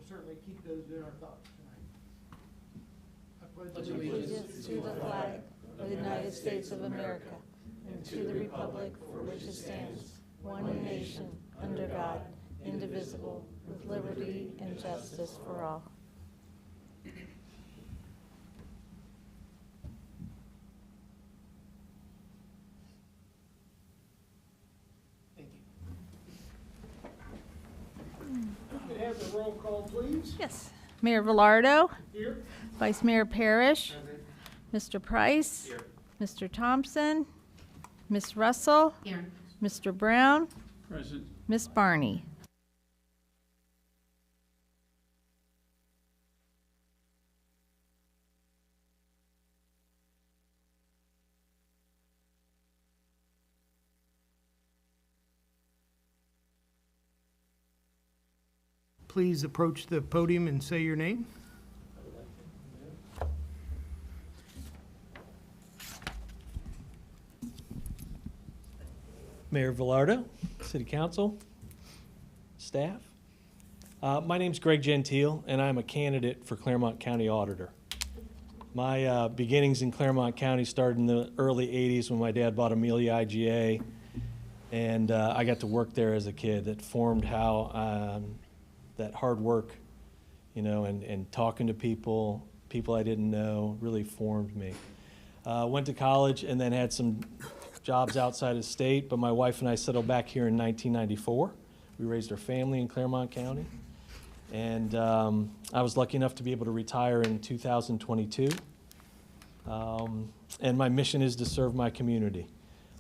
certainly keep those in our thoughts tonight. I pledge Allegiance to the flag of the United States of America and to the republic for which it stands, one nation, under God, indivisible, with liberty and justice for all. Thank you. Could I have the roll call, please? Yes. Mayor Velardo, Here. Vice Mayor Parrish, Mr. Price, Mr. Thompson, Ms. Russell, Mr. Brown, Present. Ms. Barney. Please approach the podium and say your name. Mayor Velardo, City Council, staff. My name's Greg Gentile, and I'm a candidate for Claremont County Auditor. My beginnings in Claremont County started in the early 80s when my dad bought Amelia IGA, and I got to work there as a kid. That formed how that hard work, you know, and talking to people I didn't know, really formed me. Went to college and then had some jobs outside of state, but my wife and I settled back here in 1994. We raised our family in Claremont County, and I was lucky enough to be able to retire in 2022. And my mission is to serve my community.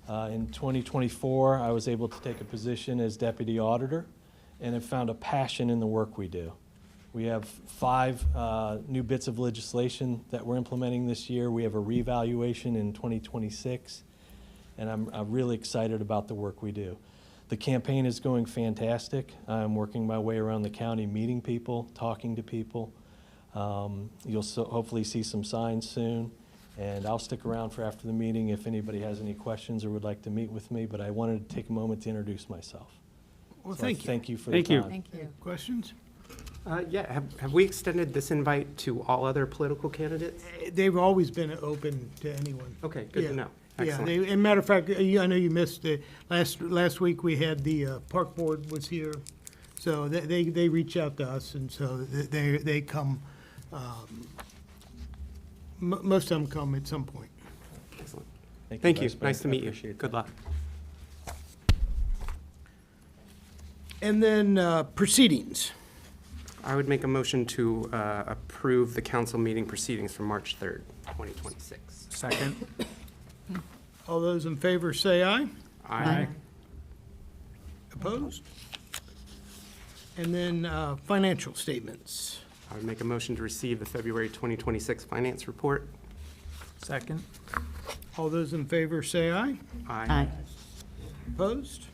In 2024, I was able to take a position as deputy auditor, and have found a passion in the work we do. We have 5 new bits of legislation that we're implementing this year. We have a reevaluation in 2026. And I'm really excited about the work we do. The campaign is going fantastic. I'm working my way around the county, meeting people, talking to people. You'll hopefully see some signs soon. And I'll stick around for after the meeting if anybody has any questions or would like to meet with me, but I wanted to take a moment to introduce myself. Well, So thank you. Thank you for Thank the you. time. Thank you. Questions? Yeah, have we extended this invite to all other political candidates? They've always been open to anyone. Okay, good Yeah. to know. Yeah, Excellent. as a matter of fact, I know you missed it. Last week we had the park board was here, so they reach out to us, and so they come. Most of them come at some point. Excellent. Thank you. Vice Nice to Mayor. I meet you. appreciate Good that. luck. And then proceedings. I would make a motion to approve the council meeting proceedings from March 3rd, 2026. Second. All those in favor say aye. Aye. Opposed? And then financial statements. I would make a motion to receive the February 2026 finance report. Second. All those in favor say aye. Aye. Opposed?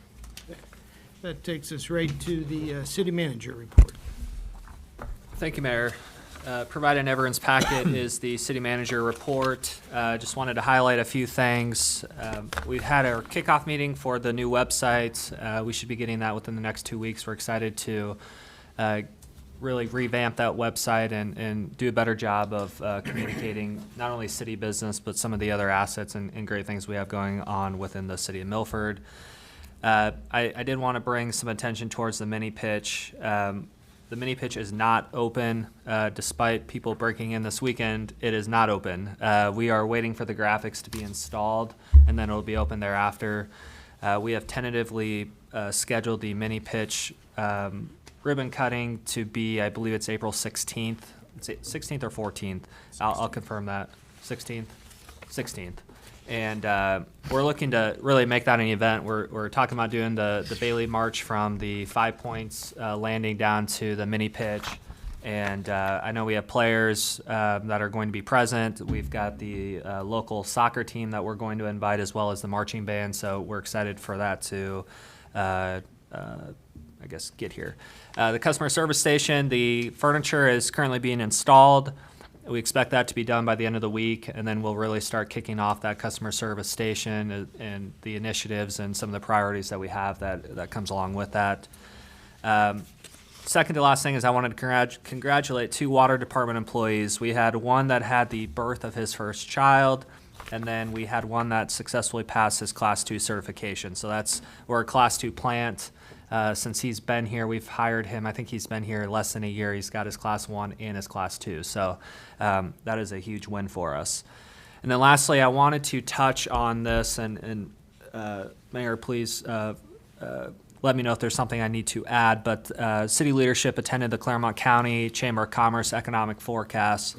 That takes us right to the city manager report. Thank you, Mayor. Provided in everyone's packet is the city manager report. Just wanted to highlight a few things. We've had our kickoff meeting for the new website. We should be getting that within the next 2 weeks. We're excited to really revamp that website and do a better job of communicating not only city business, but some of the other assets and great things we have going on within the city of Milford. I did want to bring some attention towards the mini pitch. The mini pitch is not open, despite people breaking in this weekend. It is not open. We are waiting for the graphics to be installed, and then it'll be open thereafter. We have tentatively scheduled the mini pitch ribbon cutting to be, I believe it's April 16th. It's 16th or 14th. I'll confirm that. 16th? 16th. And we're looking to really make that an event. We're talking about doing the Bailey March from the 5 Points landing down to the mini pitch. And I know we have players that are going to be present. We've got the local soccer team that we're going to invite, as well as the marching band. So we're excited for that to, I guess, get here. The customer service station, the furniture is currently being installed. We expect that to be done by the end of the week, and then we'll really start kicking off that customer service station and the initiatives and some of the priorities that we have that comes along with that. second to last thing is I wanted to congratulate 2 water department employees. We had one that had the birth of his first child, and then we had one that successfully passed his Class 2 certification. So we're a Class 2 plant. Since he's been here, we've hired him. I think he's been here less than a year. He's got his Class 1 and his Class 2. So that is a huge win for us. And then lastly, I wanted to touch on this, and Mayor, please let me know if there's something I need to add, but city leadership attended the Claremont County Chamber of Commerce Economic Forecast.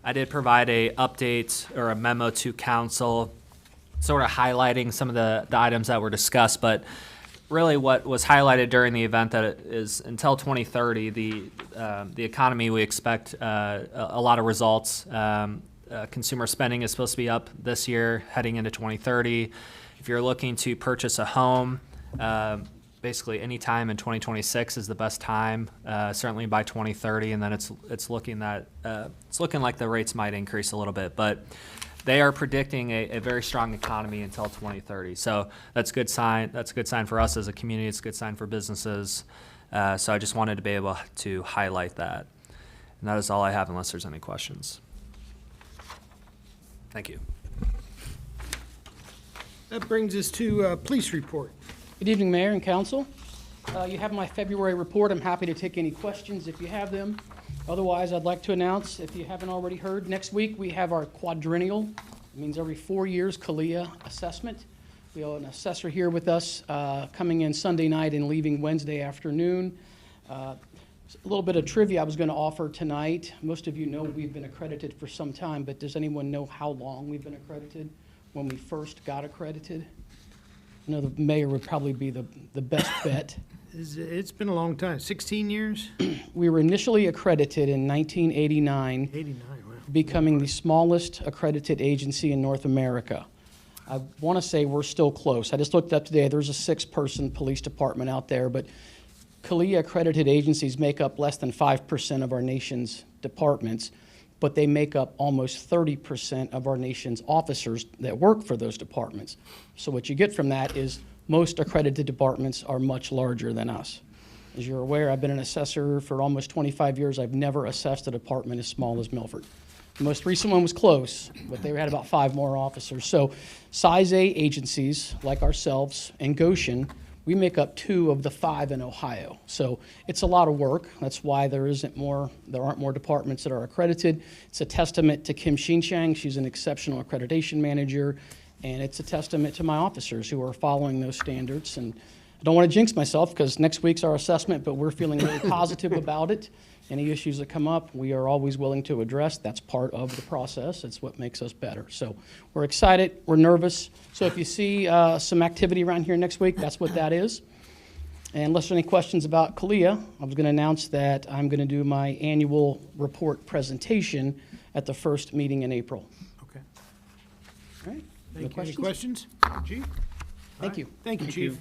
I did provide a update or a memo to council, sort of highlighting some of the items that were discussed, but really what was highlighted during the event that it is until 2030, the economy, we expect a lot of results. Consumer spending is supposed to be up this year heading into 2030. If you're looking to purchase a home, basically any time in 2026 is the best time, certainly by 2030, and then it's looking like the rates might increase a little bit, but they are predicting a very strong economy until 2030. So that's a good sign. That's a good sign for us as a community. It's a good sign for businesses. So I just wanted to be able to highlight that. And that is all I have unless there's any questions. Thank you. That brings us to police report. Good evening, Mayor and Council. You have my February report. I'm happy to take any questions if you have them. Otherwise, I'd like to announce, if you haven't already heard, next week we have our quadrennial. It means every 4 years CALEA assessment. We have an assessor here with us coming in Sunday night and leaving Wednesday afternoon. A little bit of trivia I was going to offer tonight. Most of you know we've been accredited for some time, but does anyone know how long we've been accredited, when we first got accredited? I know the mayor would probably be the best bet. It's been a long time, 16 years? We were initially accredited in 1989, 89, wow. becoming the smallest accredited agency in North America. I want to say we're still close. I just looked up today. There's a 6-person police department out there, but CALEA accredited agencies make up less than 5% of our nation's departments, but they make up almost 30% of our nation's officers that work for those departments. So what you get from that is most accredited departments are much larger than us. As you're aware, I've been an assessor for almost 25 years. I've never assessed a department as small as Milford. The most recent one was close, but they had about 5 more officers. So size A agencies like ourselves and Goshen, we make up 2 of the 5 in Ohio. So it's a lot of work. That's why there aren't more departments that are accredited. It's a testament to Kim Shinchang. She's an exceptional accreditation manager. And it's a testament to my officers who are following those standards. And I don't want to jinx myself because next week's our assessment, but we're feeling really positive about it. Any issues that come up, we are always willing to address. That's part of the process. It's what makes us better. So we're excited. We're nervous. So if you see some activity around here next week, that's what that is. And unless there's any questions about CALEA, I was going to announce that I'm going to do my annual report presentation at the first meeting in April. Okay. All right. Thank you. Any questions? Chief? Thank you. Thank you, Chief.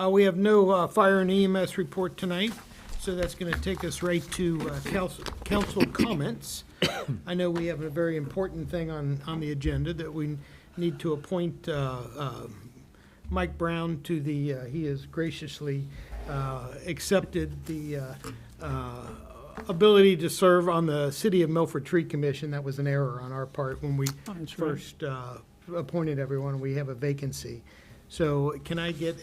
We have no fire and EMS report tonight, so that's going to take us right to council comments. I know we have a very important thing on the agenda that we need to appoint Mike Brown to the, he has graciously accepted the ability to serve on the City of Milford Tree Commission. That was an error on our part when we first appointed everyone. We have a vacancy. So can I get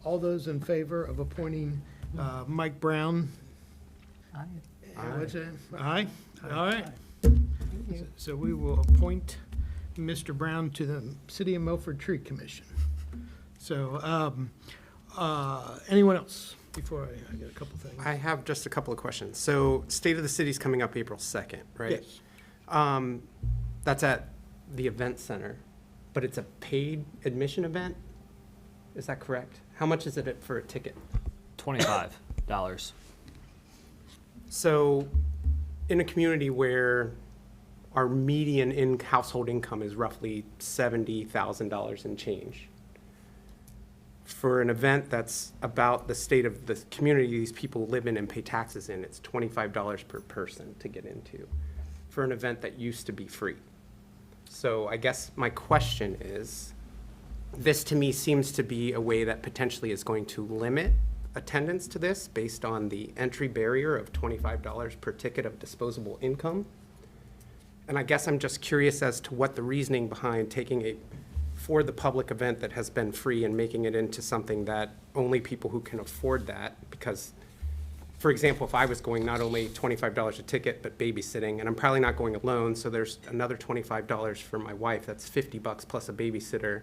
all those in favor of appointing Mike Brown? Aye. What's that? Aye? All right. So we will appoint Mr. Brown to the City of Milford Tree Commission. So anyone else before I get a couple things? I have just a couple of questions. So State of the City's coming up April 2nd, right? Yes. That's at the event center, but it's a paid admission event? Is that correct? How much is it for a ticket? $25. So in a community where our median household income is roughly $70,000 and change, for an event that's about the state of the community these people live in and pay taxes in, it's $25 per person to get into, for an event that used to be free. So I guess my question is, this to me seems to be a way that potentially is going to limit attendance to this based on the entry barrier of $25 per ticket of disposable income. And I guess I'm just curious as to what the reasoning behind taking a for the public event that has been free and making it into something that only people who can afford that, because, for example, if I was going not only $25 a ticket, but babysitting, and I'm probably not going alone, so there's another $25 for my wife, that's $50 plus a babysitter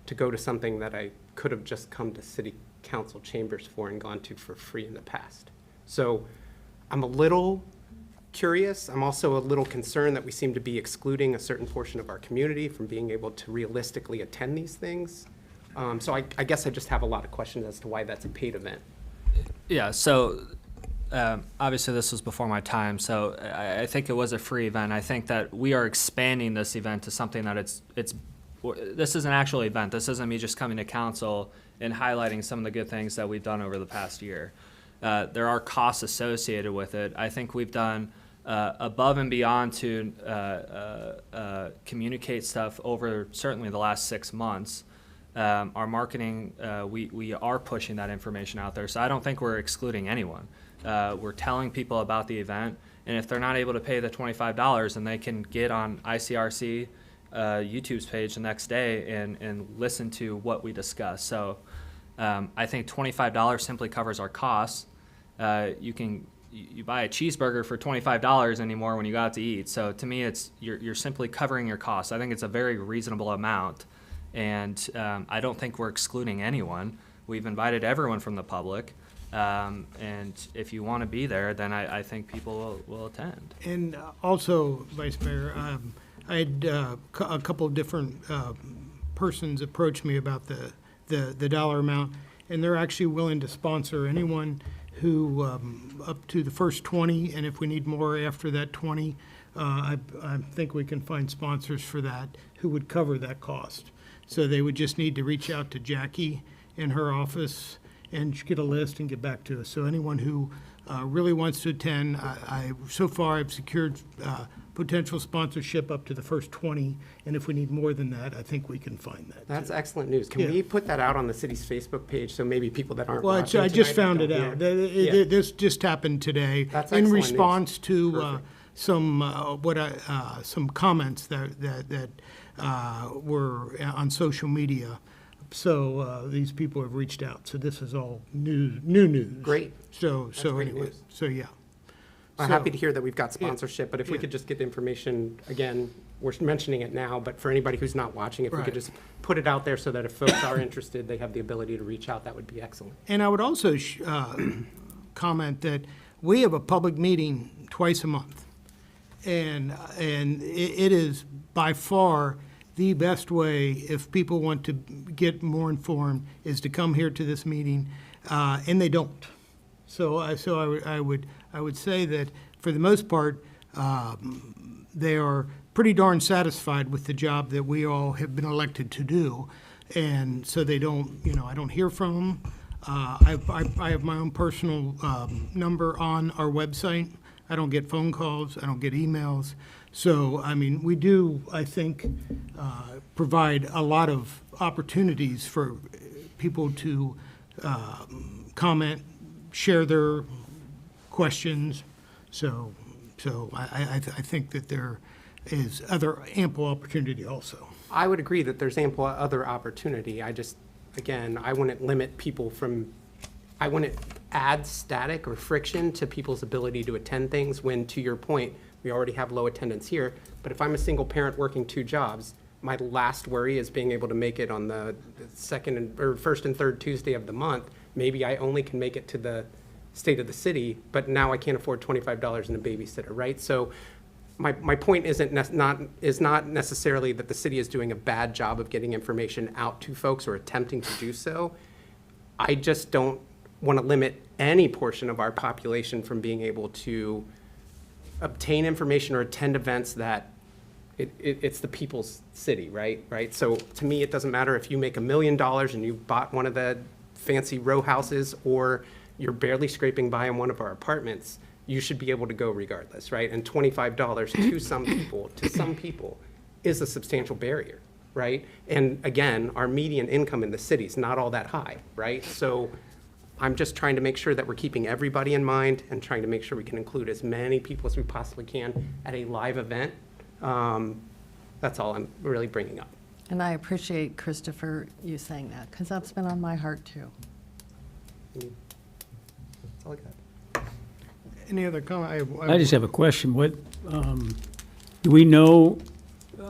to go to something that I could have just come to city council chambers for and gone to for free in the past. So I'm a little curious. I'm also a little concerned that we seem to be excluding a certain portion of our community from being able to realistically attend these things. So I guess I just have a lot of questions as to why that's a paid event. Yeah, so obviously this was before my time, so I think it was a free event. I think that we are expanding this event to something that this is an actual event. This isn't me just coming to council and highlighting some of the good things that we've done over the past year. There are costs associated with it. I think we've done above and beyond to communicate stuff over certainly the last 6 months. Our marketing, we are pushing that information out there, so I don't think we're excluding anyone. We're telling people about the event, and if they're not able to pay the $25, then they can get on ICRC YouTube's page the next day and listen to what we discuss. So I think $25 simply covers our costs. You buy a cheeseburger for $25 anymore when you go out to eat. So to me, you're simply covering your costs. I think it's a very reasonable amount, and I don't think we're excluding anyone. We've invited everyone from the public, and if you want to be there, then I think people will attend. And also, Vice Mayor, I had a couple of different persons approach me about the dollar amount, and they're actually willing to sponsor anyone who, up to the first 20, and if we need more after that 20, I think we can find sponsors for that who would cover that cost. So they would just need to reach out to Jackie in her office and get a list and get back to us. So anyone who really wants to attend, so far I've secured potential sponsorship up to the first 20, and if we need more than that, I think we can find that. That's too. excellent news. Can Yeah. we put that out on the city's Facebook page so maybe people that aren't Well, watching I just tonight found it don't out. hear? Yeah. This just happened today. That's in excellent news. response to Perfect. some comments that were on social media. So these people have reached out. So this is all new news. Great. So great anyway, news. so yeah. I'm So- happy to hear that we've got sponsorship, but if we Yeah. could just get the information, again, we're mentioning it now, but for anybody who's not watching, if we Right. could just put it out there so that if folks are interested, they have the ability to reach out, that would be excellent. And I would also comment that we have a public meeting twice a month. And it is by far the best way, if people want to get more informed, is to come here to this meeting, and they don't. So I would say that for the most part, they are pretty darn satisfied with the job that we all have been elected to do. And so they don't, I don't hear from them. I have my own personal number on our website. I don't get phone calls. I don't get emails. So, I mean, we do, I think, provide a lot of opportunities for people to comment, share their questions. So I think that there is other ample opportunity also. I would agree that there's ample other opportunity. I just, again, I wouldn't limit people I wouldn't add static or friction to people's ability to attend things when, to your point, we already have low attendance here. But if I'm a single parent working 2 jobs, my last worry is being able to make it on the first and third Tuesday of the month. Maybe I only can make it to the state of the city, but now I can't afford $25 in a babysitter, right? So my point is not necessarily that the city is doing a bad job of getting information out to folks or attempting to do so. I just don't want to limit any portion of our population from being able to obtain information or attend events that it's the people's city, right? So to me, it doesn't matter if you make $1 million and you bought one of the fancy row houses or you're barely scraping by in one of our apartments, you should be able to go regardless, right? And $25 to some people is a substantial barrier, right? And again, our median income in the city is not all that high, right? So I'm just trying to make sure that we're keeping everybody in mind and trying to make sure we can include as many people as we possibly can at a live event. That's all I'm really bringing up. And I appreciate, Christopher, you saying that, because that's been on my heart, too. That's all I got. Any other comment? I just have a question. What, do we know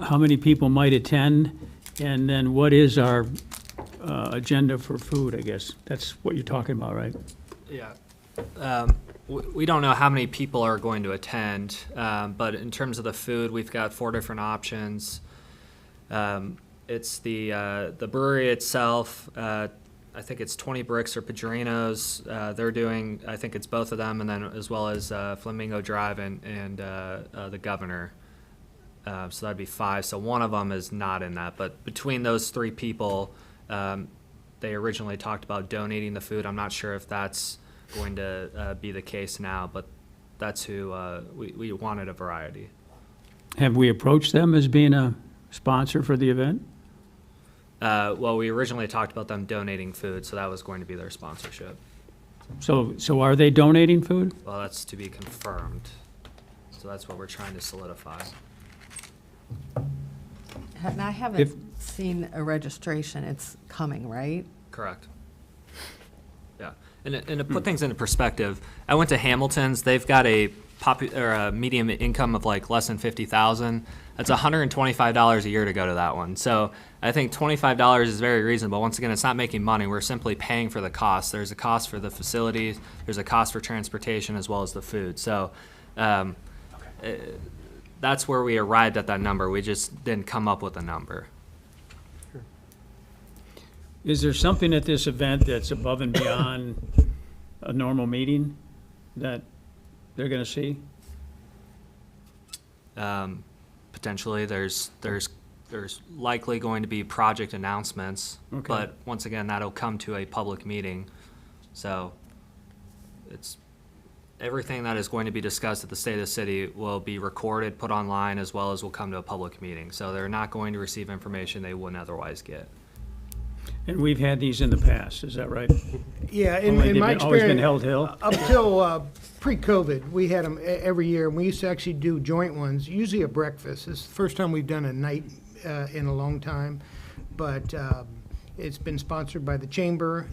how many people might attend? And then what is our agenda for food, I guess? That's what you're talking about, right? Yeah. We don't know how many people are going to attend, but in terms of the food, we've got 4 different options. It's the brewery itself. I think it's 20 Bricks or Padrinos. They're doing, I think it's both of them, and then as well as Flamingo Drive and the Governor. So that'd be 5. So one of them is not in that. But between those 3 people, they originally talked about donating the food. I'm not sure if that's going to be the case now, but that's who we wanted a variety. Have we approached them as being a sponsor for the event? Well, we originally talked about them donating food, so that was going to be their sponsorship. So are they donating food? Well, that's to be confirmed. So that's what we're trying to solidify. And I If- haven't seen a registration. It's coming, right? Correct. Yeah, and to put things into perspective, I went to Hamilton's. They've got a medium income of like less than 50,000. That's $125 a year to go to that one. So I think $25 is very reasonable. Once again, it's not making money. We're simply paying for the cost. There's a cost for the facilities. There's a cost for transportation as well as the food. So that's where we arrived at that number. We just didn't come up with a number. Is there something at this event that's above and beyond a normal meeting that they're going to see? Potentially, there's likely going to be project announcements, Okay. but once again, that'll come to a public meeting. So it's everything that is going to be discussed at the State of the City will be recorded, put online, as well as will come to a public meeting. So they're not going to receive information they wouldn't otherwise get. And we've had these in the past, is that right? Yeah, Only in they've my always been experience, held up till pre-COVID, we had them every year, and we used to actually do joint ones, usually a breakfast. It's the first time we've done a night in a long time, but it's been sponsored by the chamber.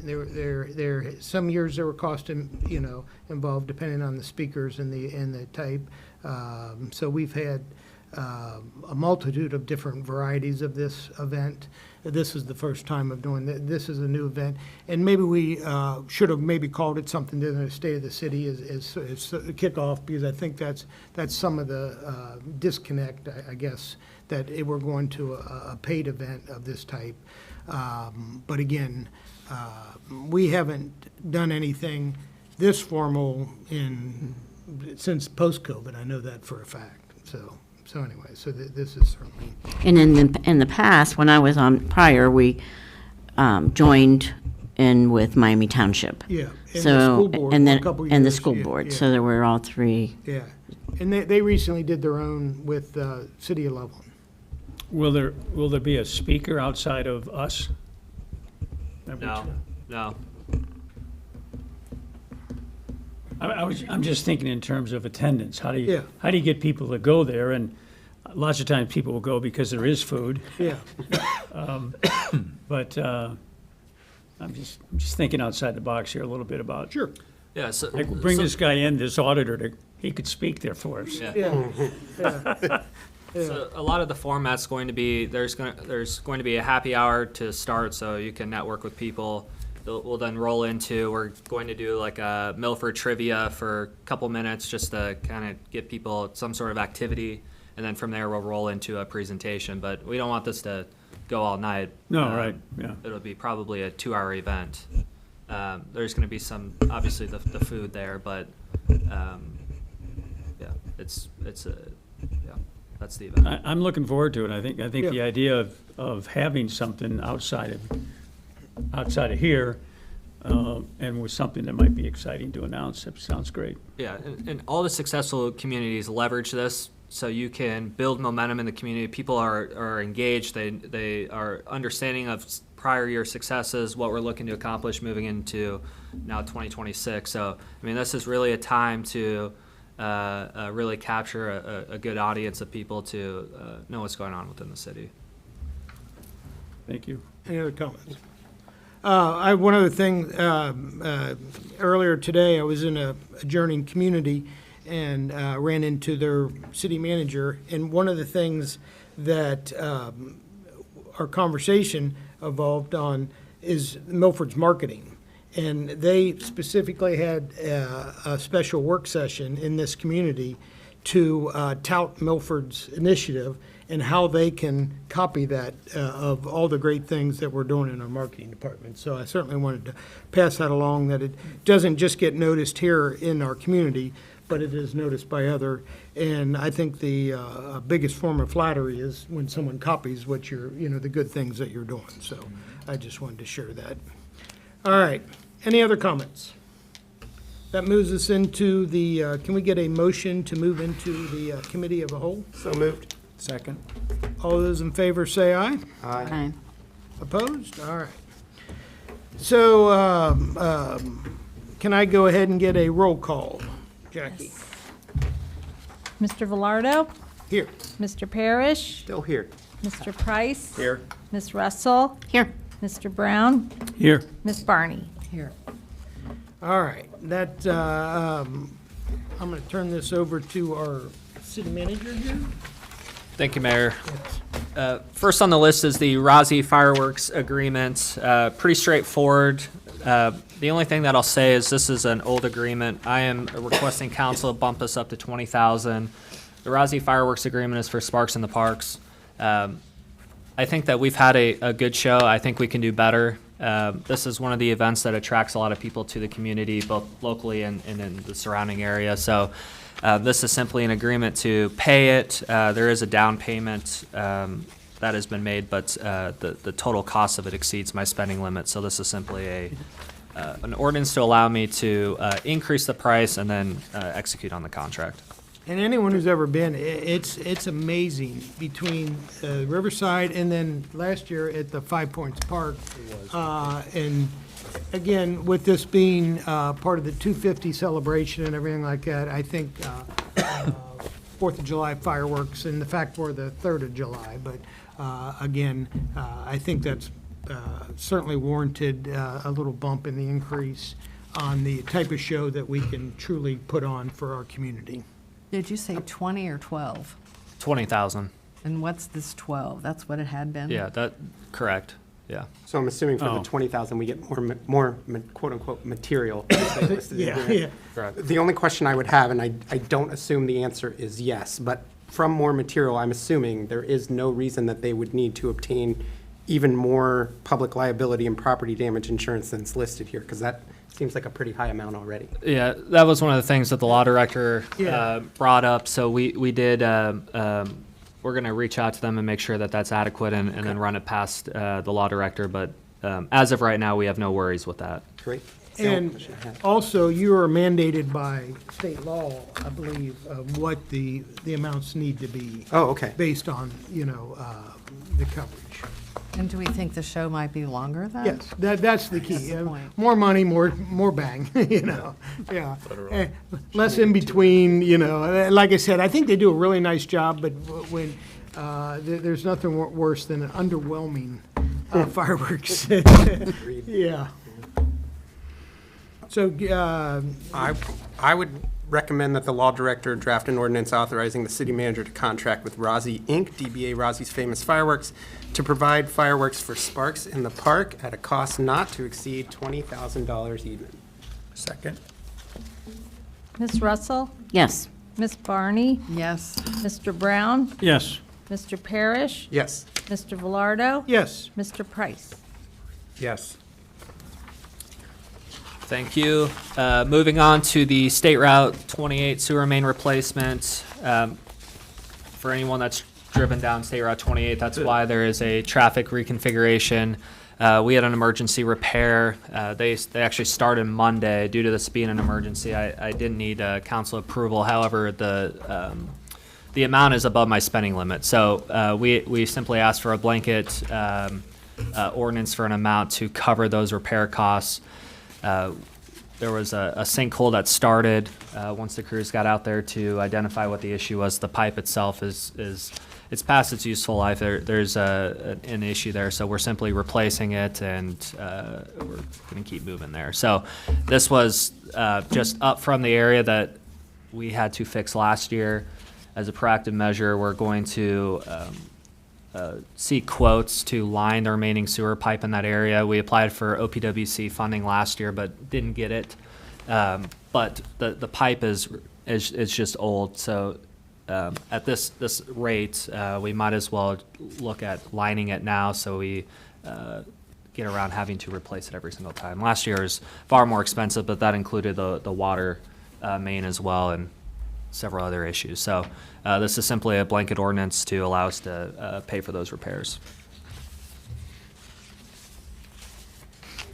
Some years there were costs, involved depending on the speakers and the type. So we've had a multitude of different varieties of this event. This is the first time of doing that. This is a new event, and maybe we should have maybe called it something to the State of the City as a kickoff, because I think that's some of the disconnect, I guess, that we're going to a paid event of this type. But again, we haven't done anything this formal since post-COVID. I know that for a fact. So anyway, this is certainly. And in the past, when I was on prior, we joined in with Miami Township. Yeah, and the So, school board and for a then, couple and the years, school yeah, board, yeah. so there were all 3. Yeah, and they recently did their own with City of Loveland. Will there be a speaker outside of us? No. I'm just thinking in terms of attendance. How do Yeah. you get people to go there? And lots of times people will go because there is food, Yeah, but I'm just thinking outside the box here a little bit about. sure. Yeah. So Like, bring this guy in, this auditor, he could speak there for us. Yeah. Yeah, So a lot of the format's going to be there's going to be a happy hour to start, so you can network with people. We'll then roll into we're going to do like a Milford trivia for a couple minutes just to kind of get people some sort of activity, and then from there we'll roll into a presentation. But we don't want this to go all night. No, right, yeah. It'll be probably a 2-hour event. There's going to be some obviously the food there, but yeah, it's that's the event. I'm looking forward to it. I think the Yeah. idea of having something outside of here, and with something that might be exciting to announce, it sounds great. Yeah, and all the successful communities leverage this, so you can build momentum in the community. People are engaged. They are understanding of prior year successes, what we're looking to accomplish moving into now 2026. So, I mean, this is really a time to really capture a good audience of people to know what's going on within the city. Thank you. Any other comments? One other thing, earlier today, I was in a adjourning community and ran into their city manager, and one of the things that our conversation evolved on is Milford's marketing. And they specifically had a special work session in this community to tout Milford's initiative and how they can copy that of all the great things that we're doing in our marketing department. So I certainly wanted to pass that along, that it doesn't just get noticed here in our community, but it is noticed by other. And I think the biggest form of flattery is when someone copies what you're, the good things that you're doing. So I just wanted to share that. All right. Any other comments? That moves us into the, can we get a motion to move into the committee of a whole? So moved. Second. All those in favor say aye. Aye. Opposed? All right. So can I go ahead and get a roll call? Jackie? Mr. Velardo? Here. Mr. Parrish? Still here. Mr. Price? Here. Ms. Russell? Here. Mr. Brown? Here. Ms. Barney? Here. All right. That, I'm going to turn this over to our city manager here. Thank you, Mayor. First on the list is the Rozzi Fireworks Agreement. Pretty straightforward. The only thing that I'll say is this is an old agreement. I am requesting council to bump this up to $20,000. The Rozzi Fireworks Agreement is for Sparks in the Parks. I think that we've had a good show. I think we can do better. This is one of the events that attracts a lot of people to the community, both locally and in the surrounding area. So this is simply an agreement to pay it. There is a down payment that has been made, but the total cost of it exceeds my spending limit. So this is simply an ordinance to allow me to increase the price and then execute on the contract. And anyone who's ever been, it's amazing between Riverside and then last year at the Five Points Park. And again, with this being part of the 250 celebration and everything like that, I think 4th of July fireworks and the fact we're the 3rd of July. But again, I think that's certainly warranted a little bump in the increase on the type of show that we can truly put on for our community. Did you say 20 or 12? 20,000. And what's this 12? That's what it had been? Yeah, that correct. Yeah. So I'm assuming for Oh. the 20,000, we get more quote-unquote material. as they listed in Yeah, here. yeah. Correct. The only question I would have, and I don't assume the answer is yes, but from more material, I'm assuming there is no reason that they would need to obtain even more public liability and property damage insurance than is listed here, because that seems like a pretty high amount already. Yeah, that was one of the things that the law director Yeah. brought up. So we did, we're going to reach out to them and make sure that that's adequate and then run it past the law director. But as of right now, we have no worries with that. Great. That's the only And question I had. also, you are mandated by state law, I believe, of what the amounts need to be Oh, okay. based on, the coverage. And do we think the show might be longer then? Yes, that's the key. That's the point. More money, more bang, yeah. Less in between, like I said, I think they do a really nice job, but when, there's nothing worse than an underwhelming fireworks. Yeah. So, I would recommend that the law director draft an ordinance authorizing the city manager to contract with Rozzi Inc., DBA Rozzi's Famous Fireworks, to provide fireworks for Sparks in the Park at a cost not to exceed $20,000 even. Second. Ms. Russell? Yes. Ms. Barney? Yes. Mr. Brown? Yes. Mr. Parrish? Yes. Mr. Velardo? yes, Mr. Price? Yes. Thank you. Moving on to the State Route 28 sewer main replacement. For anyone that's driven down State Route 28, that's why there is a traffic reconfiguration. We had an emergency repair. They actually started Monday. Due to this being an emergency, I didn't need council approval. However, the amount is above my spending limit. So we simply asked for a blanket ordinance for an amount to cover those repair costs. There was a sinkhole that started once the crews got out there to identify what the issue was. The pipe itself it's past its useful life. There's an issue there, so we're simply replacing it, and we're going to keep moving there. So this was just up from the area that we had to fix last year. As a proactive measure, we're going to seek quotes to line the remaining sewer pipe in that area. We applied for OPWC funding last year, but didn't get it. But the pipe is just old, so at this rate, we might as well look at lining it now, so we get around having to replace it every single time. Last year was far more expensive, but that included the water main as well, and several other issues. So this is simply a blanket ordinance to allow us to pay for those repairs.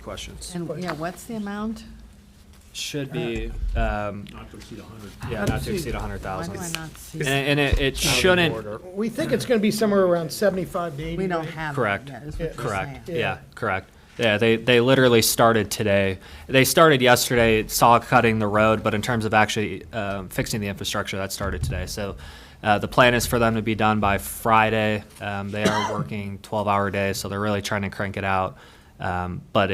Questions? And, yeah, what's the amount? Should be, not to exceed 100. Yeah, not to exceed Why 100,000. do I not see? And it shouldn't, We think it's gonna be somewhere around 75 to 80. We don't right? have Correct. that yet, is what you're correct, saying. yeah, correct. Yeah, they literally started today. They started yesterday, saw cutting the road, but in terms of actually fixing the infrastructure, that started today. So the plan is for them to be done by Friday. They are working 12-hour days, so they're really trying to crank it out. But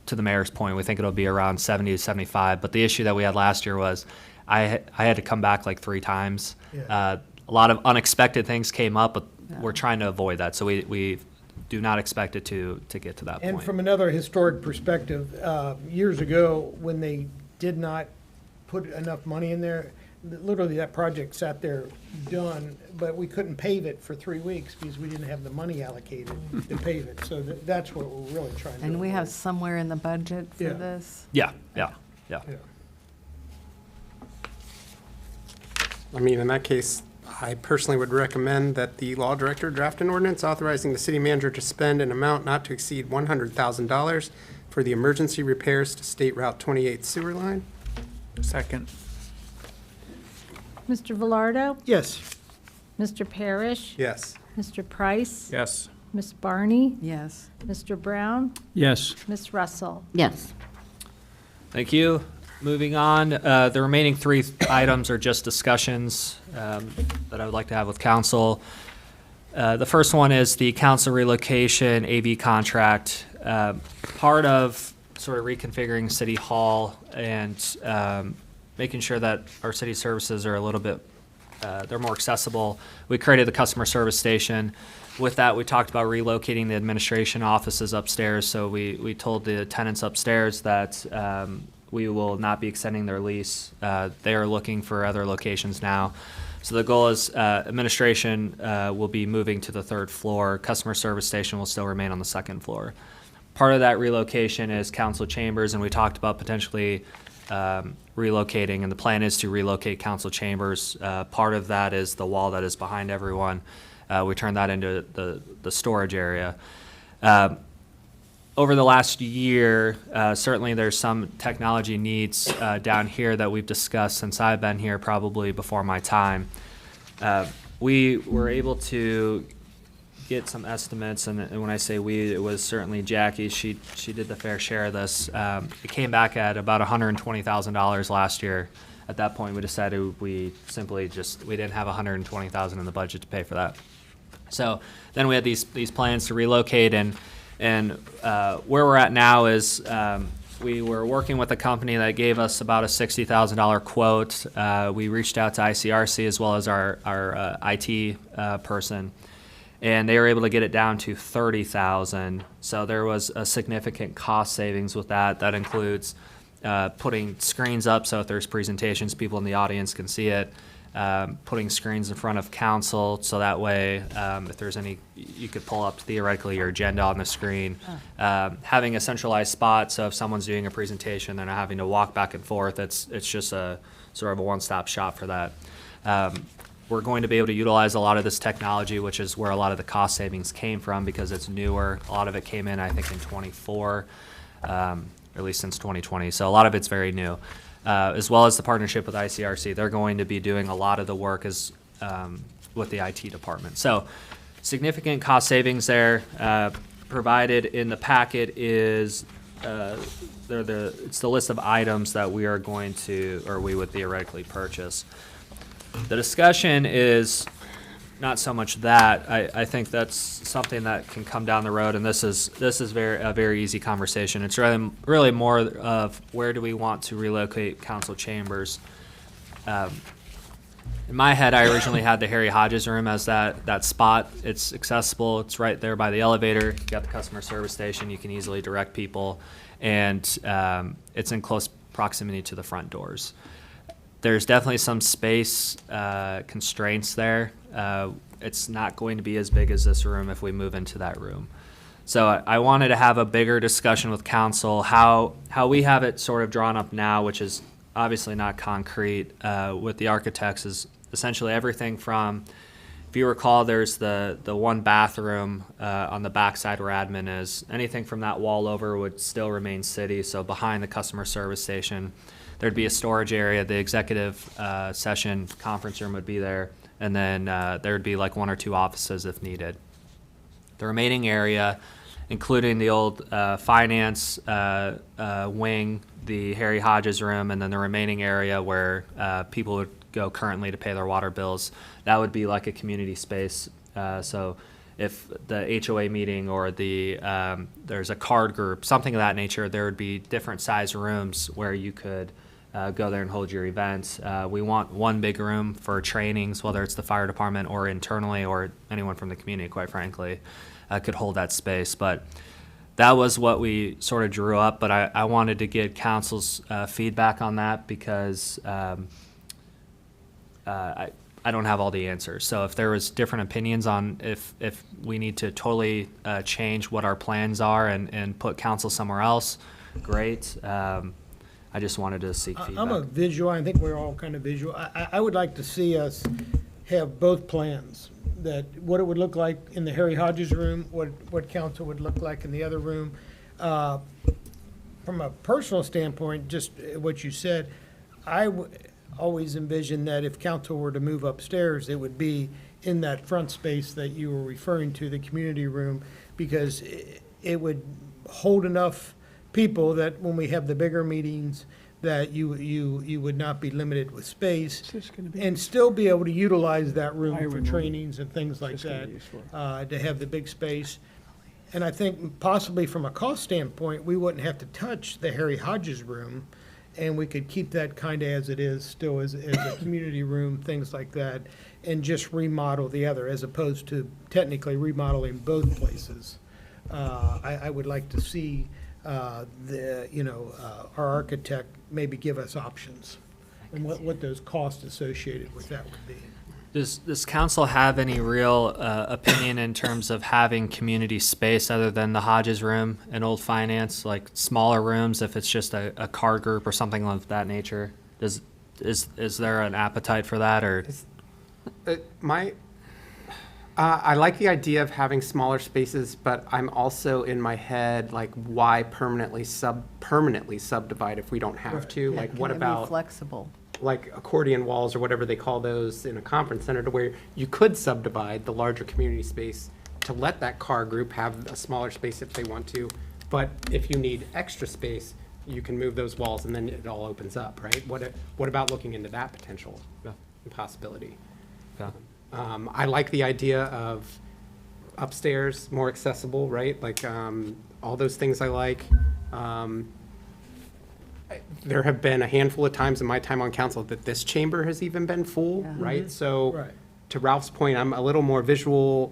to the mayor's point, we think it'll be around 70 to 75. But the issue that we had last year was I had to come back like 3 times. Yeah. A lot of unexpected things came up, but we're trying to avoid that. So we do not expect it to get to that point. And from another historic perspective, years ago, when they did not put enough money in there, literally that project sat there done, but we couldn't pave it for 3 weeks because we didn't have the money allocated to pave it. So that's what we're really trying to do. And we have somewhere in the budget for Yeah. this? Yeah. Yeah. I mean, in that case, I personally would recommend that the law director draft an ordinance authorizing the city manager to spend an amount not to exceed $100,000 for the emergency repairs to State Route 28 sewer line. Second. Mr. Velardo? Yes. Mr. Parrish? Yes. Mr. Price? Yes. Ms. Barney? Yes. Mr. Brown? Yes. Ms. Russell? Yes. Thank you. Moving on, the remaining 3 items are just discussions that I would like to have with council. The first one is the council relocation AV contract. Part of sort of reconfiguring City Hall and making sure that our city services are a little bit, they're more accessible. We created the customer service station. With that, we talked about relocating the administration offices upstairs. So we told the tenants upstairs that we will not be extending their lease. They are looking for other locations now. So the goal is administration will be moving to the 3rd floor. Customer service station will still remain on the 2nd floor. Part of that relocation is council chambers, and we talked about potentially relocating, and the plan is to relocate council chambers. Part of that is the wall that is behind everyone. We turned that into the storage area. Over the last year, certainly there's some technology needs down here that we've discussed since I've been here, probably before my time. We were able to get some estimates, and when I say we, it was certainly Jackie. She did the fair share of this. It came back at about $120,000 last year. At that point, we decided we didn't have $120,000 in the budget to pay for that. So then we had these plans to relocate, and where we're at now is we were working with a company that gave us about a $60,000 quote. We reached out to ICRC as well as our IT person, and they were able to get it down to $30,000. So there was a significant cost savings with that. That includes putting screens up so if there's presentations, people in the audience can see it. Putting screens in front of council so that way if there's any, you could pull up theoretically your agenda on the screen. Having a centralized spot so if someone's doing a presentation, they're not having to walk back and forth. It's just a sort of a one-stop shop for that. We're going to be able to utilize a lot of this technology, which is where a lot of the cost savings came from because it's newer. A lot of it came in, I think, in '24, or at least since 2020. So a lot of it's very new. As well as the partnership with ICRC. They're going to be doing a lot of the work with the IT department. So significant cost savings there. provided in the packet is it's the list of items that we are going to, or we would theoretically purchase. The discussion is not so much that. I think that's something that can come down the road, and this is a very easy conversation. It's really more of where do we want to relocate council chambers. In my head, I originally had the Harry Hodges room as that spot. It's accessible. It's right there by the elevator. You got the customer service station. You can easily direct people, and it's in close proximity to the front doors. There's definitely some space constraints there. It's not going to be as big as this room if we move into that room. So I wanted to have a bigger discussion with council, how we have it sort of drawn up now, which is obviously not concrete, with the architects, is essentially everything from, if you recall, there's the one bathroom on the backside where admin is. Anything from that wall over would still remain city, so behind the customer service station. There'd be a storage area, the executive session conference room would be there, and then there'd be like 1 or 2 offices if needed. The remaining area, including the old finance wing, the Harry Hodges room, and then the remaining area where people would go currently to pay their water bills, that would be like a community space. So if the HOA meeting or there's a card group, something of that nature, there would be different size rooms where you could go there and hold your events. We want one big room for trainings, whether it's the fire department or internally or anyone from the community, quite frankly, could hold that space. But that was what we sort of drew up, but I wanted to get council's feedback on that because I don't have all the answers. So if there was different opinions on if we need to totally change what our plans are and put council somewhere else, great. I just wanted to seek feedback. I'm a visual, I think we're all kind of visual. I would like to see us have both plans, that what it would look like in the Harry Hodges room, what council would look like in the other room. From a personal standpoint, just what you said, I always envisioned that if council were to move upstairs, it would be in that front space that you were referring to, the community room, because it would hold enough people that when we have the bigger meetings, that you would not be limited with space and still be able to utilize that room for trainings and things like that, to have the big space. And I think possibly from a cost standpoint, we wouldn't have to touch the Harry Hodges room, and we could keep that kind of as it is, still as a community room, things like that, and just remodel the other, as opposed to technically remodeling both places. I would like to see our architect maybe give us options and what those costs associated with that would be. Does council have any real opinion in terms of having community space other than the Hodges room and old finance, like smaller rooms, if it's just a card group or something of that nature? Is there an appetite for that, or? I like the idea of having smaller spaces, but I'm also in my head, like, why permanently subdivide if we don't have to? Like, what Can it be about flexible? like accordion walls or whatever they call those in a conference center, to where you could subdivide the larger community space to let that car group have a smaller space if they want to. But if you need extra space, you can move those walls and then it all opens up, right? What about looking into that potential possibility? Yeah. I like the idea of upstairs, more accessible, right? Like all those things I like. There have been a handful of times in my time on council that this chamber has even been full, right? So Right. to Ralph's point, I'm a little more visual.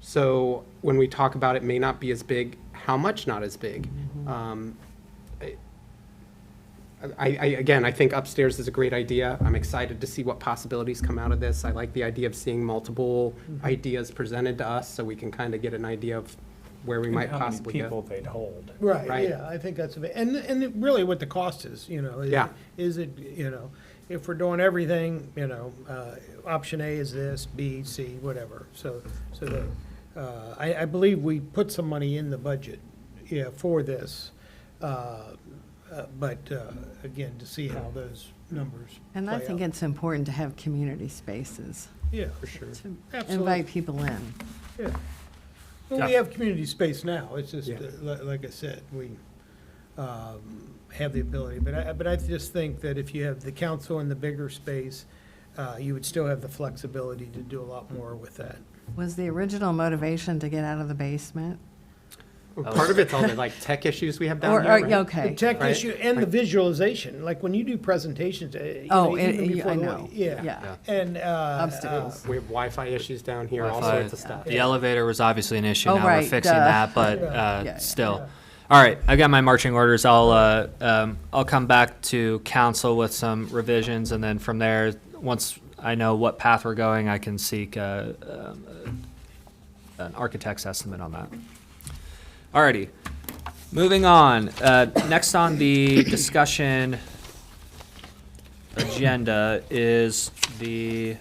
So when we talk about it may not be as big, how much not as big? Again, I think upstairs is a great idea. I'm excited to see what possibilities come out of this. I like the idea of seeing multiple ideas presented to us so we can kind of get an idea of where we might possibly How many go. people they'd hold. Right. Yeah, I think that's and really what the cost is, Yeah. Is it, if we're doing everything, option A is this, B, C, whatever. So I believe we put some money in the budget, for this. But again, to see how those numbers And I play think out. it's important to have community spaces Yeah, for sure. to Absolutely. invite people in. Yeah. Well, we have community space now, it's just, Yeah. like I said, we have the ability, but I just think that if you have the council in the bigger space, you would still have the flexibility to do a lot more with that. Was the original motivation to get out of the basement? Part of it's all the like tech issues we have down Or, here. right? The okay, tech Right. issue and the visualization, like when you do presentations, Oh, even before I the- know. Yeah. Yeah. And, Upstairs. We have Wi-Fi issues down here, all Wi-Fi. sorts of stuff. The elevator was obviously an issue. Oh, Now we're right, fixing duh. that, but Yeah. still. All right, I got my marching orders. I'll come back to council with some revisions, and then from there, once I know what path we're going, I can seek an architect's estimate on that. Alrighty, moving on. Next on the discussion agenda is the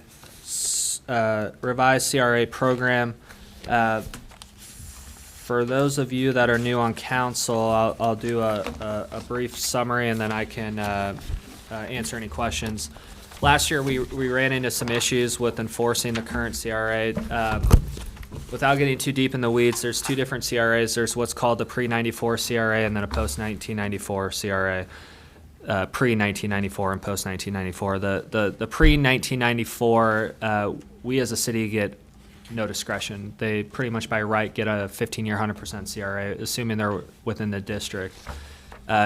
revised CRA program. For those of you that are new on council, I'll do a brief summary and then I can answer any questions. Last year, we ran into some issues with enforcing the current CRA. Without getting too deep in the weeds, there's two different CRAs. There's what's called the pre-94 CRA and then a post-1994 CRA. Pre-1994 and post-1994. The pre-1994, we as a city get no discretion. They pretty much by right get a 15-year 100% CRA, assuming they're within the district.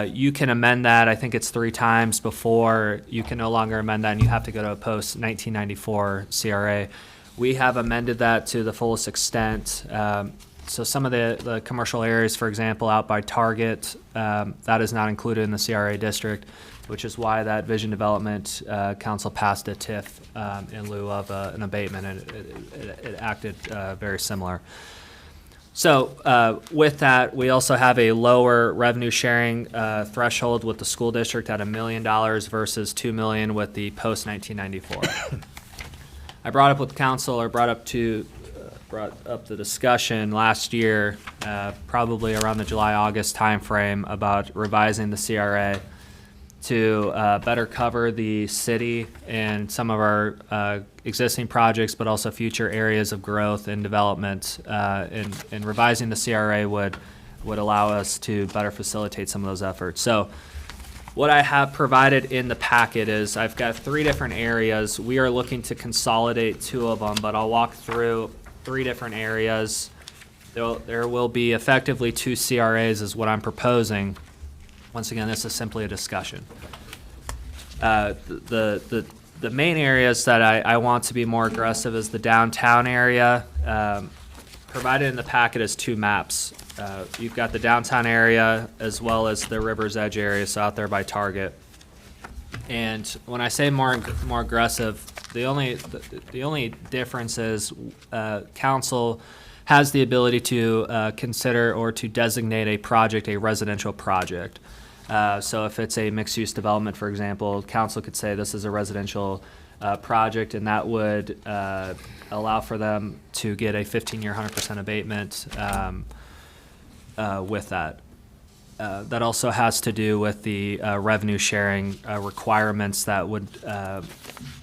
You can amend that. I think it's 3 times before you can no longer amend that, and you have to go to a post-1994 CRA. We have amended that to the fullest extent. So some of the commercial areas, for example, out by Target, that is not included in the CRA district, which is why that Vision Development Council passed a TIF in lieu of an abatement, and it acted very similar. So with that, we also have a lower revenue sharing threshold with the school district at $1 million versus $2 million with the post-1994. I brought up with council, or brought up the discussion last year, probably around the July-August timeframe, about revising the CRA to better cover the city and some of our existing projects, but also future areas of growth and development. And revising the CRA would allow us to better facilitate some of those efforts. So what I have provided in the packet is I've got 3 different areas. We are looking to consolidate 2 of them, but I'll walk through 3 different areas. There will be effectively 2 CRAs is what I'm proposing. Once again, this is simply a discussion. The main areas that I want to be more aggressive is the downtown area. Provided in the packet is 2 maps. You've got the downtown area as well as the River's Edge area, so out there by Target. And when I say more aggressive, the only difference is council has the ability to consider or to designate a project a residential project. So if it's a mixed-use development, for example, council could say this is a residential project, and that would allow for them to get a 15-year 100% abatement with that. That also has to do with the revenue sharing requirements that would,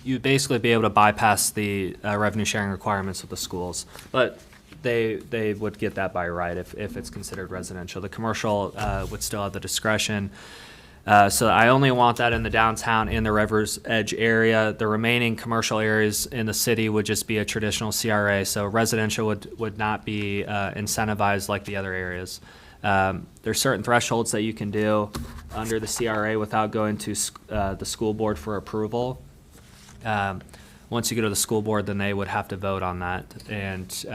you'd basically be able to bypass the revenue sharing requirements of the schools. But they would get that by right if it's considered residential. The commercial would still have the discretion. So I only want that in the downtown and the River's Edge area. The remaining commercial areas in the city would just be a traditional CRA. So residential would not be incentivized like the other areas. There's certain thresholds that you can do under the CRA without going to the school board for approval. Once you go to the school board, then they would have to vote on that, and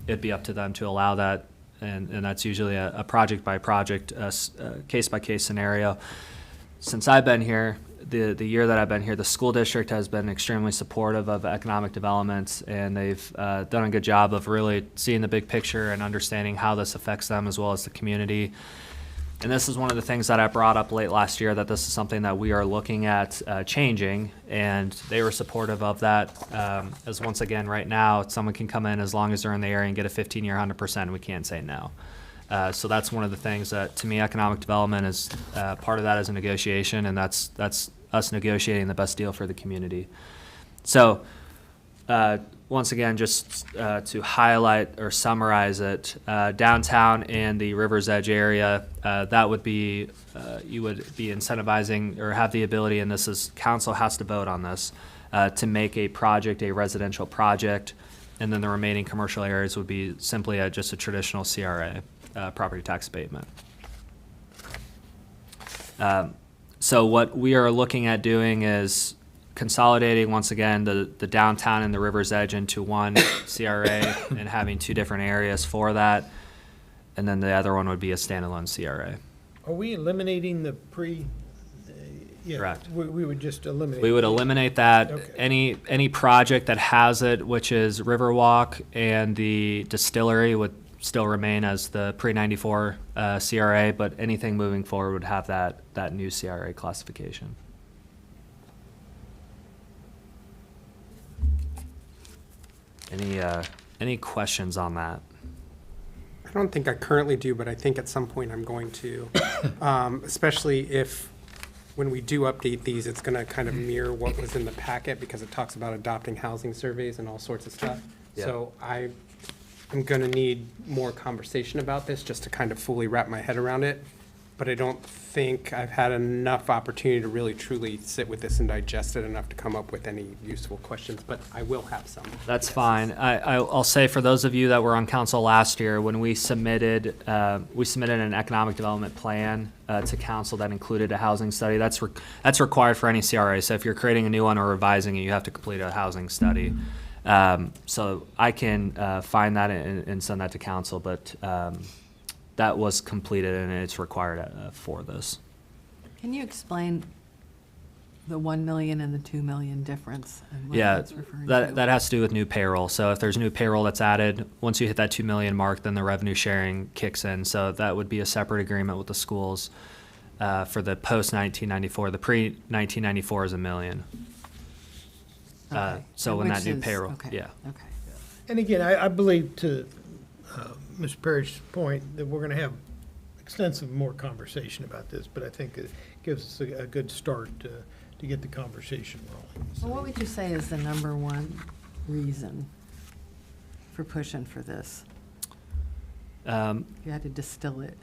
it'd be up to them to allow that, and that's usually a project-by-project, case-by-case scenario. Since I've been here, the year that I've been here, the school district has been extremely supportive of economic development, and they've done a good job of really seeing the big picture and understanding how this affects them as well as the community. And this is one of the things that I brought up late last year, that this is something that we are looking at changing, and they were supportive of that. As once again, right now, someone can come in as long as they're in the area and get a 15-year 100%, we can't say no. So that's one of the things that, to me, economic development is part of that is a negotiation, and that's us negotiating the best deal for the community. So once again, just to highlight or summarize it, downtown and the River's Edge area, that would be, you would be incentivizing or have the ability, and this is, council has to vote on this, to make a project a residential project, and then the remaining commercial areas would be simply just a traditional CRA, property tax abatement. So what we are looking at doing is consolidating, once again, the downtown and the River's Edge into one CRA and having two different areas for that. And then the other one would be a standalone CRA. Are we eliminating the yeah, Correct. We would just eliminate. We would eliminate that. Okay. Any project that has it, which is Riverwalk and the distillery, would still remain as the pre-94 CRA, but anything moving forward would have that new CRA classification. Any questions on that? I don't think I currently do, but I think at some point I'm going to, especially if, when we do update these, it's going to kind of mirror what was in the packet, because it talks about adopting housing surveys and all sorts of stuff. Yeah. So I'm going to need more conversation about this just to kind of fully wrap my head around it. But I don't think I've had enough opportunity to really truly sit with this and digest it enough to come up with any useful questions, but I will have some. That's fine. I'll say, for those of you that were on council last year, when we submitted an economic development plan to council that included a housing study. That's required for any CRA. So if you're creating a new one or revising it, you have to complete a housing study. So I can find that and send that to council, but that was completed and it's required for this. Can you explain the 1 million and the 2 million difference? And what Yeah, that's referring that to? has to do with new payroll. So if there's new payroll that's added, once you hit that 2 million mark, then the revenue sharing kicks in. So that would be a separate agreement with the schools for the post-1994. The pre-1994 is $1 million. Okay. So And when that which new is- payroll, okay, yeah. Okay. And again, I believe, to Mr. Parrish's point, that we're going to have extensive more conversation about this, but I think it gives us a good start to get the conversation rolling. Well, what would you say is the number one reason for pushing for this? If you had to distill it.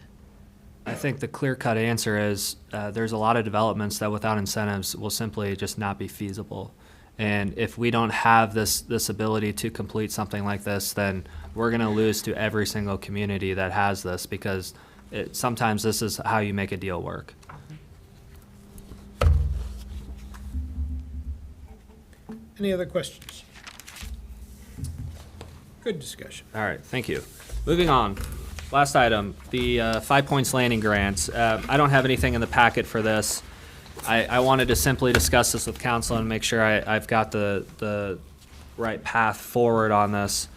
I think the clear-cut answer is there's a lot of developments that without incentives will simply just not be feasible. And if we don't have this ability to complete something like this, then we're going to lose to every single community that has this, because sometimes this is how you make a deal work. Any other questions? Good discussion. All right, thank you. Moving on. Last item, the 5 Points Landing grant. I don't have anything in the packet for this. I wanted to simply discuss this with council and make sure I've got the right path forward on this.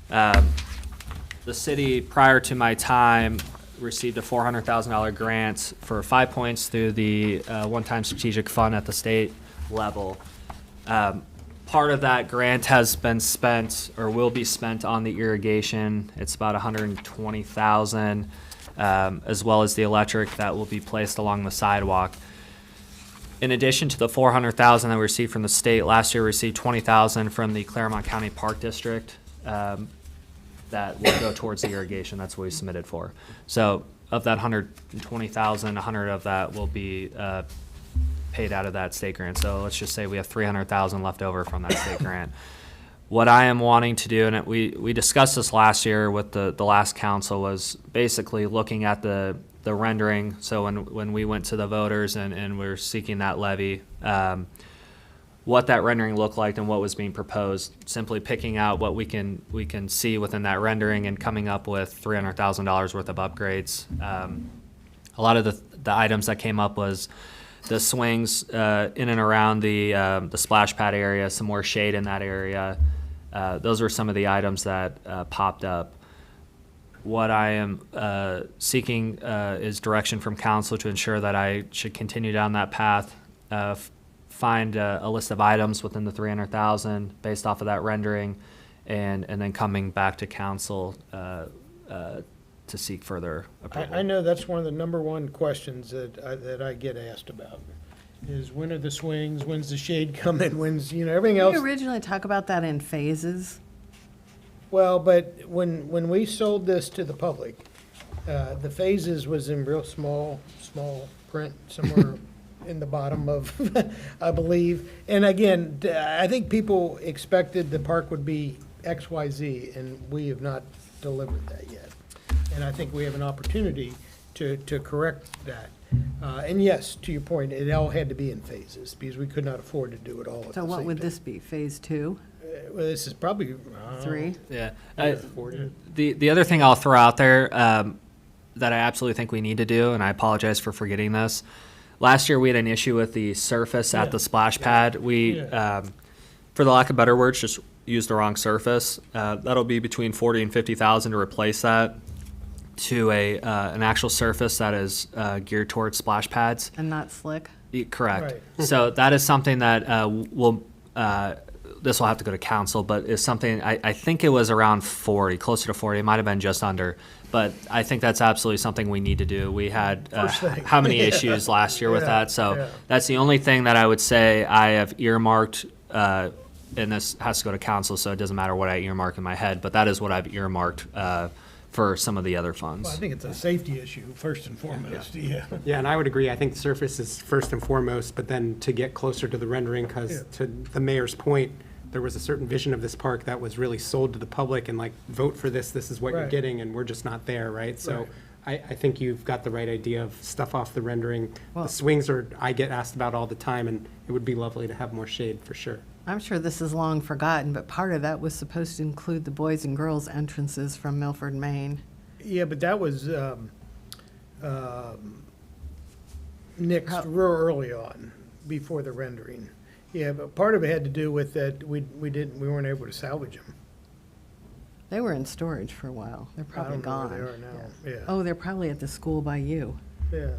The city, prior to my time, received a $400,000 grant for 5 Points through the one-time strategic fund at the state level. Part of that grant has been spent, or will be spent, on the irrigation. It's about $120,000, as well as the electric that will be placed along the sidewalk. In addition to the $400,000 that we received from the state, last year we received $20,000 from the Claremont County Park District that will go towards the irrigation. That's what we submitted for. So of that $120,000, 100 of that will be paid out of that state grant. So let's just say we have $300,000 left over from that state grant. What I am wanting to do, and we discussed this last year with the last council, was basically looking at the rendering. So when we went to the voters and we were seeking that levy, what that rendering looked like and what was being proposed, simply picking out what we can see within that rendering and coming up with $300,000 worth of upgrades. A lot of the items that came up was the swings in and around the splash pad area, some more shade in that area. Those were some of the items that popped up. What I am seeking is direction from council to ensure that I should continue down that path, find a list of items within the $300,000 based off of that rendering, and then coming back to council to seek further approval. I know that's one of the number one questions that I get asked about, is when are the swings, when's the shade coming, when's, everything Did else. we originally talk about that in phases? Well, but when we sold this to the public, the phases was in real small print somewhere in the bottom of, I believe. And again, I think people expected the park would be X, Y, Z, and we have not delivered that yet. And I think we have an opportunity to correct that. And yes, to your point, it all had to be in phases because we could not afford to do it all at the So same what would time. this be, phase 2, Well, this is probably, 3? Yeah. Forty. The other thing I'll throw out there that I absolutely think we need to do, and I apologize for forgetting this. Last year we had an issue with the surface at the splash pad. We, for the lack of better words, just used the wrong surface. That'll be between 40 and 50,000 to replace that to an actual surface that is geared towards splash pads. And not slick? Correct. Right. So that is something that this will have to go to council, but is something, I think it was around 40, closer to 40. It might have been just under. But I think that's absolutely something we need to do. We had First thing. how many issues last year with Yeah, that? So yeah. that's the only thing that I would say I have earmarked, and this has to go to council, so it doesn't matter what I earmark in my head, but that is what I've earmarked for some of the other funds. well, I think it's a safety issue, first and foremost, yeah. Yeah, and I would agree. I think the surface is first and foremost, but then to get closer to the rendering, because Yeah. to the mayor's point, there was a certain vision of this park that was really sold to the public and like, vote for this, this is what you're Right. getting, and we're just not there, right? So I think you've got the right idea of stuff off the rendering. Well- The swings I get asked about all the time, and it would be lovely to have more shade for sure. I'm sure this is long forgotten, but part of that was supposed to include the boys and girls entrances from Milford, Maine. Yeah, but that was nixed real early on, before the rendering. Yeah, but part of it had to do with that we weren't able to salvage them. They were in storage for a while. They're I probably don't know gone. where they are now, yeah. Oh, they're probably at the school by you, Yeah.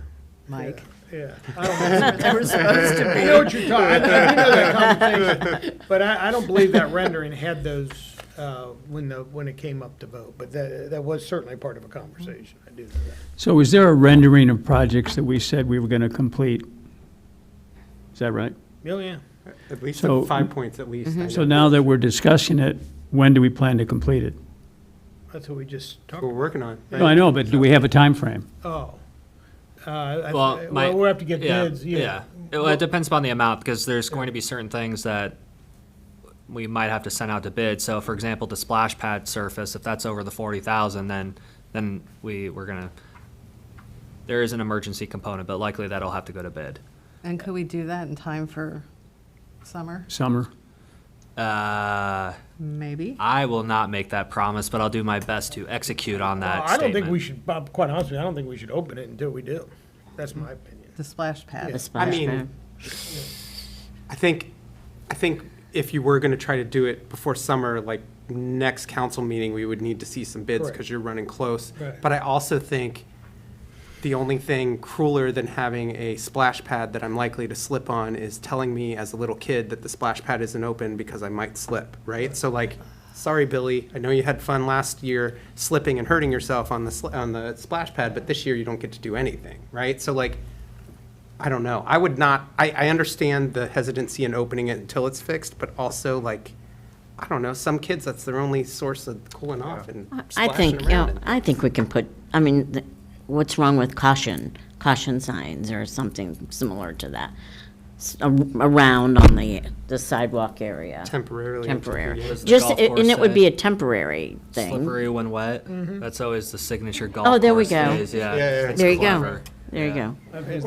Mike. Yeah. I don't know. They were supposed to I know what you're talking, I know that conversation, but I don't believe that rendering had those, when it came up to vote, but that was certainly part of a conversation, I do know that. So is there a rendering of projects that we said we were going to complete? Is that right? Oh, yeah. At least So- 5 points at least. I So know. now that we're discussing it, when do we plan to complete it? That's what we just talked We're about. working on. No, I know, but do we have a time frame? Oh. Well, We'll have to get yeah, bids, yeah. Well, it depends upon the amount, because there's going to be certain things that we might have to send out to bid. So for example, the splash pad surface, if that's over the 40,000, then we're gonna, there is an emergency component, but likely that'll have to go to bid. And could we do that in time for summer? Summer? Maybe. I will not make that promise, but I'll do my best to execute on that I don't think statement. we should, Bob, quite honestly, I don't think we should open it until we do. That's my opinion. The splash The pad. splash mean, pad. I think if you were gonna try to do it before summer, like next council meeting, we would need to see some bids Correct. because you're running close. Right. But I also think the only thing crueler than having a splash pad that I'm likely to slip on is telling me as a little kid that the splash pad isn't open because I might slip, right? So like, sorry, Billy, I know you had fun last year slipping and hurting yourself on the splash pad, but this year you don't get to do anything, right? So like, I don't know. I would not, I understand the hesitancy in opening it until it's fixed, but also like, I don't know, some kids, that's their only source of cooling off and I think, splashing around. I think we can put, what's wrong with caution signs or something similar to that? Around on the sidewalk area. Temporarily. Temporary. What does the Just, golf and course it would be say? a temporary thing. Slippery when wet. That's always the signature golf Oh, there we course go. phrase, yeah. There you go. Clever. There you go.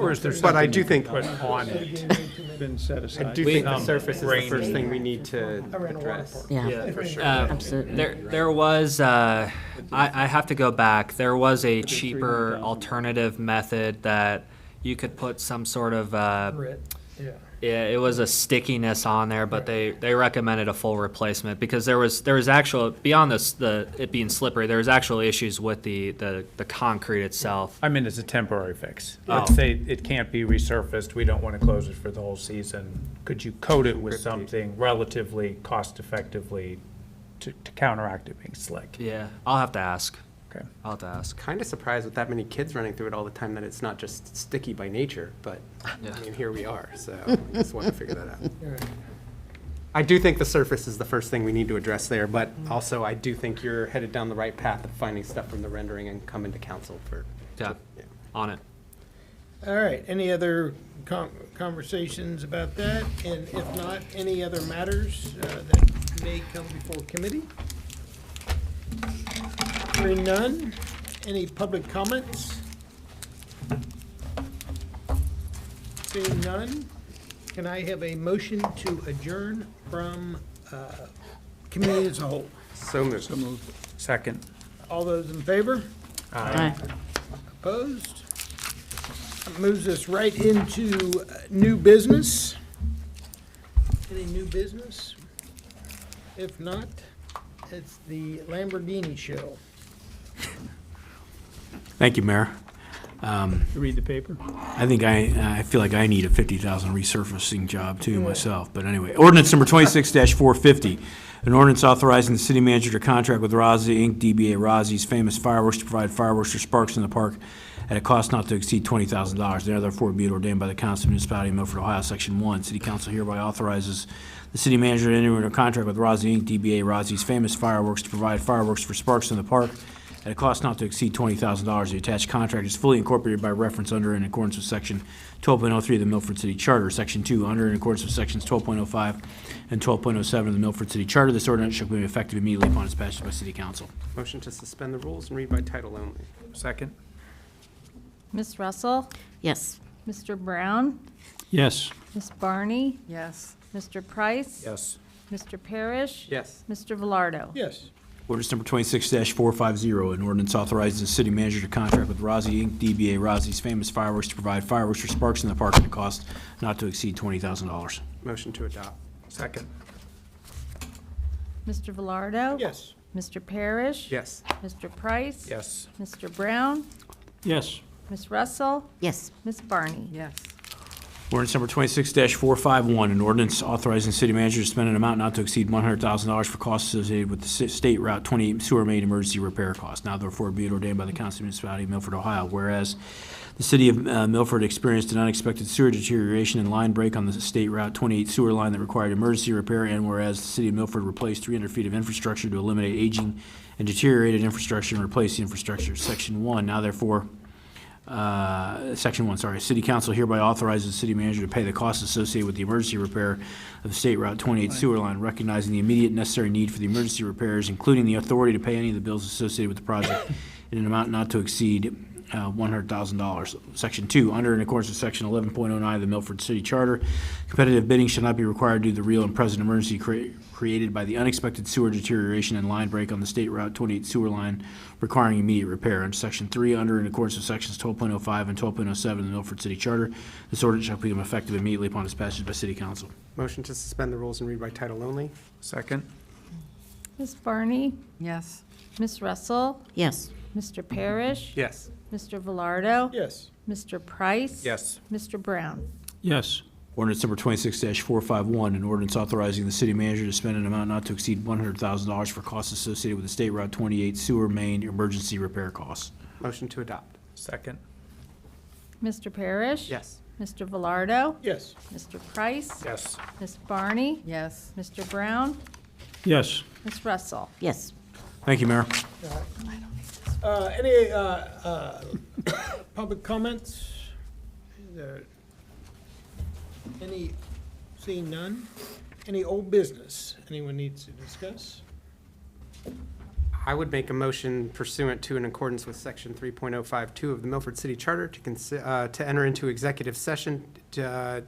Or is there But I do think, put on it, been set I aside? do think the Some surface is the rain- first thing we need to address. Yeah, Yeah. absolutely. There was, I have to go back. There was a cheaper 300,000. alternative method that you could put some sort of, Grit, yeah. yeah, it was a stickiness on there, but they recommended a full replacement because there was actual, beyond it being slippery, there was actual issues with the concrete itself. I mean, it's a temporary fix. Oh. Let's say it can't be resurfaced, we don't want to close it for the whole season. Could you coat it with something relatively cost-effectively to counteract it being slick? Yeah, I'll have to ask. Okay. I'll have to ask. Kind of surprised with that many kids running through it all the time that it's not just sticky by nature, but Yeah. I mean, here we are, so I just want to figure that out. I do think the surface is the first thing we need to address there, but also I do think you're headed down the right path of finding stuff from the rendering and coming to council for. Yeah, on it. All right, any other conversations about that? And if not, any other matters that may come before committee? Hearing none, any public comments? Seeing none, can I have a motion to adjourn from committee as a whole? So moved. Second. All those in favor? Aye. Opposed? That moves us right into new business. Any new business? If not, it's the Lamborghini show. Thank you, Mayor. Read the paper. I think I feel like I need a 50,000 resurfacing job too myself. But anyway, ordinance number 26-450, an ordinance authorizing the city manager to contract with Rozzi Inc., DBA Rozzi's Famous Fireworks to provide fireworks for sparks in the park at a cost not to exceed $20,000. Now therefore be it ordained by the Council of the Municipality of Milford, Ohio, Section 1. City Council hereby authorizes the city manager to enter into a contract with Rozzi Inc., DBA Rozzi's Famous Fireworks to provide fireworks for sparks in the park at a cost not to exceed $20,000. The attached contract is fully incorporated by reference under and in accordance with Section 12.03 of the Milford City Charter. Section 2, under and in accordance with Sections 12.05 and 12.07 of the Milford City Charter. This ordinance shall be effective immediately upon its passage by City Council. Motion to suspend the rules and read by title only. Second. Ms. Russell? Yes. Mr. Brown? Yes. Ms. Barney? Yes. Mr. Price? Yes. Mr. Parrish? Yes. Mr. Velardo? Yes. Ordinance number 26-450, an ordinance authorizing the city manager to contract with Rozzi Inc., DBA Rozzi's Famous Fireworks to provide fireworks for sparks in the park at a cost not to exceed $20,000. Motion to adopt. Second. Mr. Velardo? Yes. Mr. Parrish? Yes. Mr. Price? Yes. Mr. Brown? Yes. Ms. Russell? Yes. Ms. Barney? Yes. Ordinance number 26-451, an ordinance authorizing the city manager to spend an amount not to exceed $100,000 for costs associated with the State Route 28 sewer main emergency repair cost. Now therefore be it ordained by the Council of the Municipality of Milford, Ohio, whereas the city of Milford experienced an unexpected sewer deterioration and line break on the State Route 28 sewer line that required emergency repair, and whereas the city of Milford replaced 300 feet of infrastructure to eliminate aging and deteriorated infrastructure and replace the infrastructure. Section 1, now therefore Section 1, sorry. City Council hereby authorizes the city manager to pay the costs associated with the emergency repair of the State Route 28 sewer line, recognizing the immediate necessary need for the emergency repairs, including the authority to pay any of the bills associated with the project in an amount not to exceed $100,000. Section 2, under and in accordance with Section 11.09 of the Milford City Charter, competitive bidding shall not be required due to the real and present emergency created by the unexpected sewer deterioration and line break on the State Route 28 sewer line requiring immediate repair. And Section 3, under and in accordance with Sections 12.05 and 12.07 of the Milford City Charter, this ordinance shall become effective immediately upon its passage by City Council. Motion to suspend the rules and read by title only. Second. Ms. Barney? Yes. Ms. Russell? Yes. Mr. Parrish? Yes. Mr. Velardo? Yes. Mr. Price? Yes. Mr. Brown? Yes. Ordinance number 26-451, an ordinance authorizing the city manager to spend an amount not to exceed $100,000 for costs associated with the State Route 28 sewer main emergency repair costs. Motion to adopt. Second. Mr. Parrish? Yes. Mr. Velardo? Yes. Mr. Price? Yes. Ms. Barney? Yes. Mr. Brown? Yes. Ms. Russell? Yes. Thank you, Mayor. Any public comments? Any, seeing none? Any old business anyone needs to discuss? I would make a motion pursuant to and in accordance with Section 3.052 of the Milford City Charter to enter into executive session to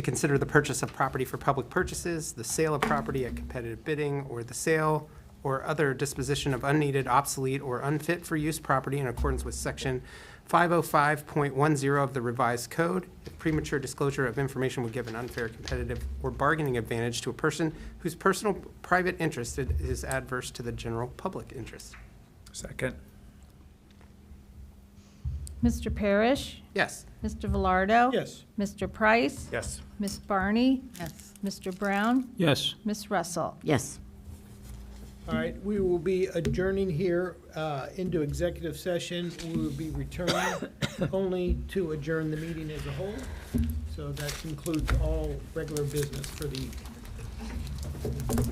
consider the purchase of property for public purchases, the sale of property at competitive bidding, or the sale or other disposition of unneeded, obsolete, or unfit for use property in accordance with Section 505.10 of the revised code. If premature disclosure of information would give an unfair competitive or bargaining advantage to a person whose personal private interest is adverse to the general public interest. Second. Mr. Parrish? Yes. Mr. Velardo? Yes. Mr. Price? Yes. Ms. Barney? Yes. Mr. Brown? Yes. Ms. Russell? Yes. All right, we will be adjourning here into executive session. We will be returning only to adjourn the meeting as a whole. So that concludes all regular business for the evening.